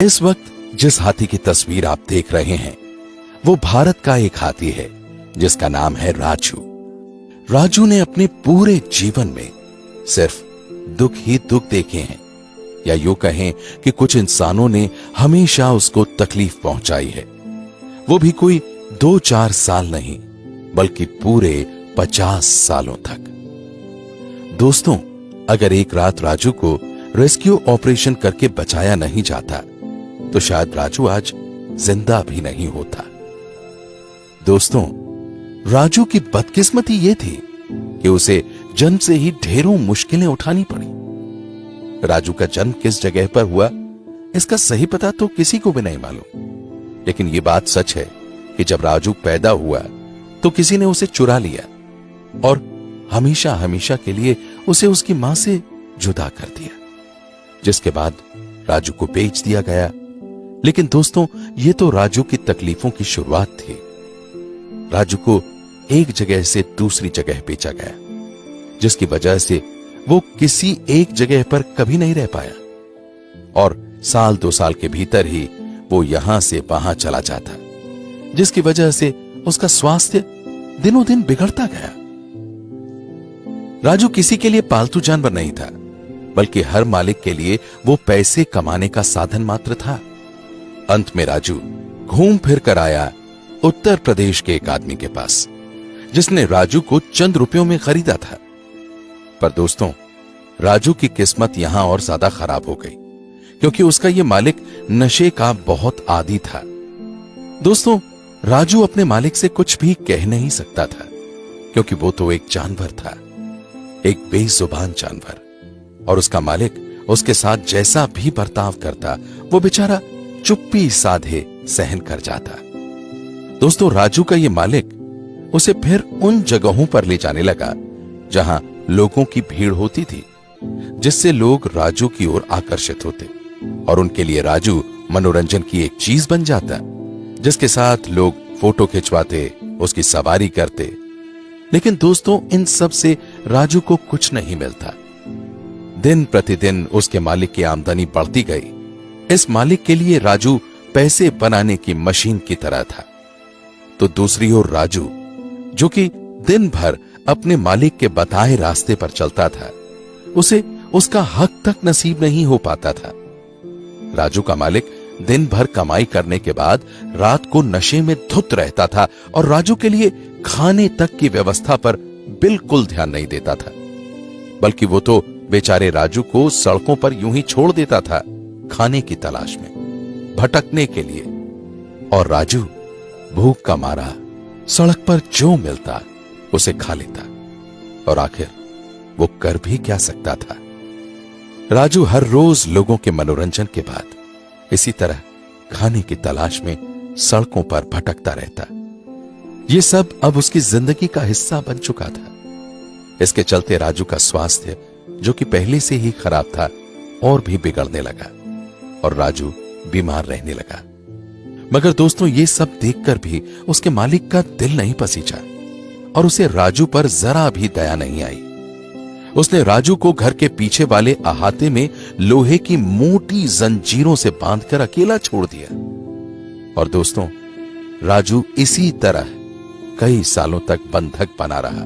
इस वक्त जिस हाथी की तस्वीर आप देख रहे हैं वो भारत का एक हाथी है जिसका नाम है राजू। राजू ने अपने पूरे जीवन में सिर्फ दुख ही दुख देखे हैं, या यूं कहें कि कुछ इंसानों ने हमेशा उसको तकलीफ पहुंचाई है। वो भी कोई 2-4 साल नहीं बल्कि पूरे 50 सालों तक। दोस्तों, अगर एक रात राजू को रेस्क्यू ऑपरेशन करके बचाया नहीं जाता तो शायद राजू आज जिंदा भी नहीं होता। दोस्तों, राजू की बदकिस्मती यह थी कि उसे जन्म से ही ढेरों मुश्किलें उठानी पड़ी। राजू का जन्म किस जगह पर हुआ इसका सही पता तो किसी को भी नहीं मालूम, लेकिन यह बात सच है कि जब राजू पैदा हुआ तो किसी ने उसे चुरा लिया और हमेशा हमेशा के लिए उसे उसकी मां से जुदा कर दिया, जिसके बाद राजू को बेच दिया गया। लेकिन दोस्तों, यह तो राजू की तकलीफों की शुरुआत थी। राजू को एक जगह से दूसरी जगह बेचा गया, जिसकी वजह से वो किसी एक जगह पर कभी नहीं रह पाया और 1-2 साल के भीतर ही वो यहां से वहां चला जाता, जिसकी वजह से उसका स्वास्थ्य दिनों दिन बिगड़ता गया। राजू किसी के लिए पालतू जानवर नहीं था, बल्कि हर मालिक के लिए वो पैसे कमाने का साधन मात्र था। अंत में राजू घूम फिर कर आया उत्तर प्रदेश के एक आदमी के पास, जिसने राजू को चंद रुपयों में खरीदा था। पर दोस्तों, राजू की किस्मत यहां और ज्यादा खराब हो गई, क्योंकि उसका यह मालिक नशे का बहुत आदी था। दोस्तों, राजू अपने मालिक से कुछ भी कह नहीं सकता था, क्योंकि वो तो एक जानवर था, एक बेजुबान जानवर, और उसका मालिक उसके साथ जैसा भी बर्ताव करता वो बेचारा चुप्पी साधे सहन कर जाता। दोस्तों, राजू का ये मालिक उसे फिर उन जगहों पर ले जाने लगा जहां लोगों की भीड़ होती थी, जिससे लोग राजू की ओर आकर्षित होते और उनके लिए राजू मनोरंजन की एक चीज बन जाता, जिसके साथ लोग फोटो खिंचवाते, उसकी सवारी करते। लेकिन दोस्तों, इन सब से राजू को कुछ नहीं मिलता। दिन प्रतिदिन उसके मालिक की आमदनी बढ़ती गई। इस मालिक के लिए राजू पैसे बनाने की मशीन की तरह था। तो दूसरी ओर राजू, जो कि दिन भर अपने मालिक के बताए रास्ते पर चलता था, उसे उसका हक तक नसीब नहीं हो पाता था। राजू का मालिक दिन भर कमाई करने के बाद रात को नशे में धुत रहता था और राजू के लिए खाने तक की व्यवस्था पर बिल्कुल ध्यान नहीं देता था, बल्कि वो तो बेचारे राजू को सड़कों पर यूं ही छोड़ देता था खाने की तलाश में, भटकने के लिए। और राजू भूख का मारा सड़क पर जो मिलता उसे खा लेता, और आखिर वो कर भी क्या सकता था। राजू हर रोज लोगों के मनोरंजन के बाद इसी तरह खाने की तलाश में सड़कों पर भटकता रहता। ये सब अब उसकी जिंदगी का हिस्सा बन चुका था। इसके चलते राजू का स्वास्थ्य, जो कि पहले से ही खराब था, और भी बिगड़ने लगा और राजू बीमार रहने लगा। मगर दोस्तों, ये सब देखकर भी उसके मालिक का दिल नहीं पसीजा और उसे राजू पर जरा भी दया नहीं आई। उसने राजू को घर के पीछे वाले अहाते में लोहे की मोटी जंजीरों से बांधकर अकेला छोड़ दिया। और दोस्तों, राजू इसी तरह कई सालों तक बंधक बना रहा।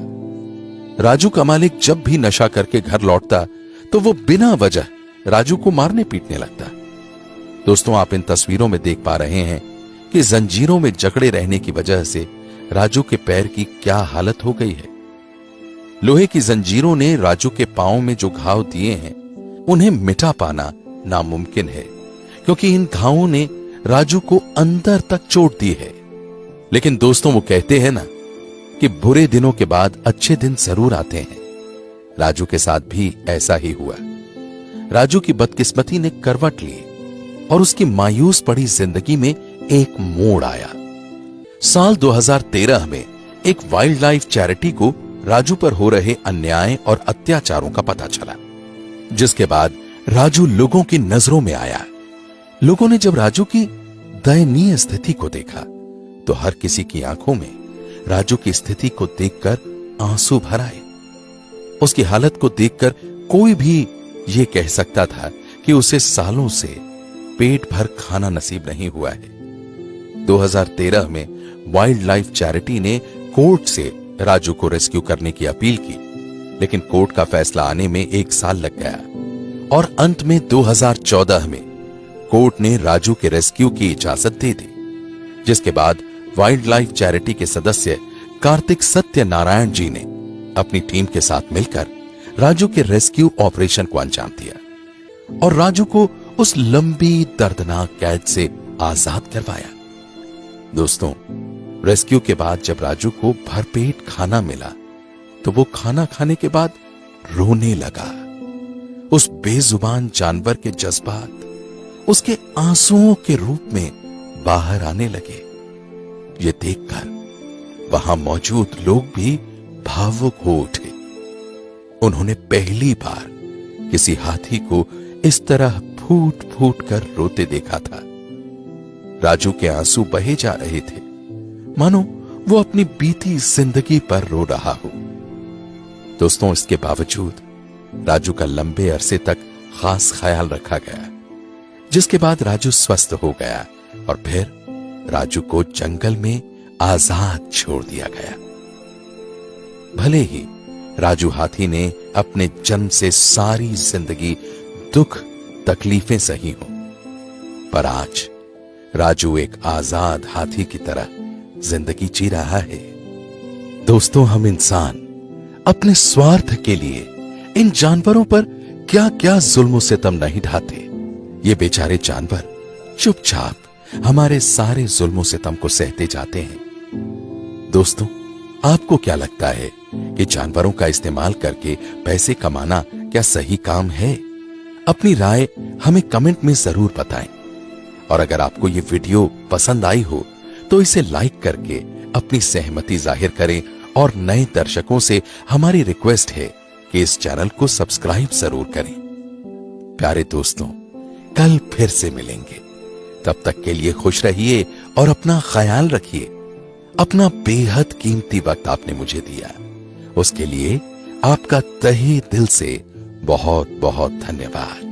राजू का मालिक जब भी नशा करके घर लौटता तो वो बिना वजह राजू को मारने पीटने लगता। दोस्तों, आप इन तस्वीरों में देख पा रहे हैं कि जंजीरों में जकड़े रहने की वजह से राजू के पैर की क्या हालत हो गई है। लोहे की जंजीरों ने राजू के पांव में जो घाव दिए हैं उन्हें मिटा पाना नामुमकिन है, क्योंकि इन घावों ने राजू को अंदर तक चोट दी है। लेकिन दोस्तों, वो कहते हैं ना कि बुरे दिनों के बाद अच्छे दिन जरूर आते हैं। राजू के साथ भी ऐसा ही हुआ। राजू की बदकिस्मती ने करवट ली और उसकी मायूस पड़ी जिंदगी में एक मोड़ आया। साल 2013 में एक वाइल्ड लाइफ चैरिटी को राजू पर हो रहे अन्याय और अत्याचारों का पता चला, जिसके बाद राजू लोगों की नजरों में आया। लोगों ने जब राजू की दयनीय स्थिति को देखा तो हर किसी की आंखों में राजू की स्थिति को देखकर आंसू भर आए। उसकी हालत को देखकर कोई भी यह कह सकता था कि उसे सालों से पेट भर खाना नसीब नहीं हुआ है। 2013 में वाइल्ड लाइफ चैरिटी ने कोर्ट से राजू को रेस्क्यू करने की अपील की, लेकिन कोर्ट का फैसला आने में 1 साल लग गया और अंत में 2014 में कोर्ट ने राजू के रेस्क्यू की इजाजत दे दी, जिसके बाद वाइल्ड लाइफ चैरिटी के सदस्य कार्तिक सत्यनारायण जी ने अपनी टीम के साथ मिलकर राजू के रेस्क्यू ऑपरेशन को अंजाम दिया और राजू को उस लंबी दर्दनाक कैद से आजाद करवाया। दोस्तों, रेस्क्यू के बाद जब राजू को भरपेट खाना मिला तो वो खाना खाने के बाद रोने लगा। उस बेजुबान जानवर के जज्बात उसके आंसुओं के रूप में बाहर आने लगे। ये देखकर वहां मौजूद लोग भी भावुक हो उठे। उन्होंने पहली बार किसी हाथी को इस तरह फूट फूट कर रोते देखा था। राजू के आंसू बहे जा रहे थे, मानो वो अपनी बीती जिंदगी पर रो रहा हो। दोस्तों, इसके बावजूद राजू का लंबे अरसे तक खास ख्याल रखा गया, जिसके बाद राजू स्वस्थ हो गया और फिर राजू को जंगल में आजाद छोड़ दिया गया। भले ही राजू हाथी ने अपने जन्म से सारी जिंदगी दुख तकलीफें सही हो, पर आज राजू एक आजाद हाथी की तरह जिंदगी जी रहा है। दोस्तों, हम इंसान अपने स्वार्थ के लिए इन जानवरों पर क्या क्या जुल्म सितम नहीं ढाते। ये बेचारे जानवर चुपचाप हमारे सारे जुल्म सितम को सहते जाते हैं। दोस्तों, आपको क्या लगता है कि जानवरों का इस्तेमाल करके पैसे कमाना क्या सही काम है? अपनी राय हमें कमेंट में जरूर बताएं और अगर आपको ये वीडियो पसंद आई हो तो इसे लाइक करके अपनी सहमति जाहिर करें और नए दर्शकों से हमारी रिक्वेस्ट है कि इस चैनल को सब्सक्राइब जरूर करें। प्यारे दोस्तों, कल फिर से मिलेंगे। तब तक के लिए खुश रहिए और अपना ख्याल रखिए। अपना बेहद कीमती वक्त आपने मुझे दिया, उसके लिए आपका तहे दिल से बहुत बहुत धन्यवाद।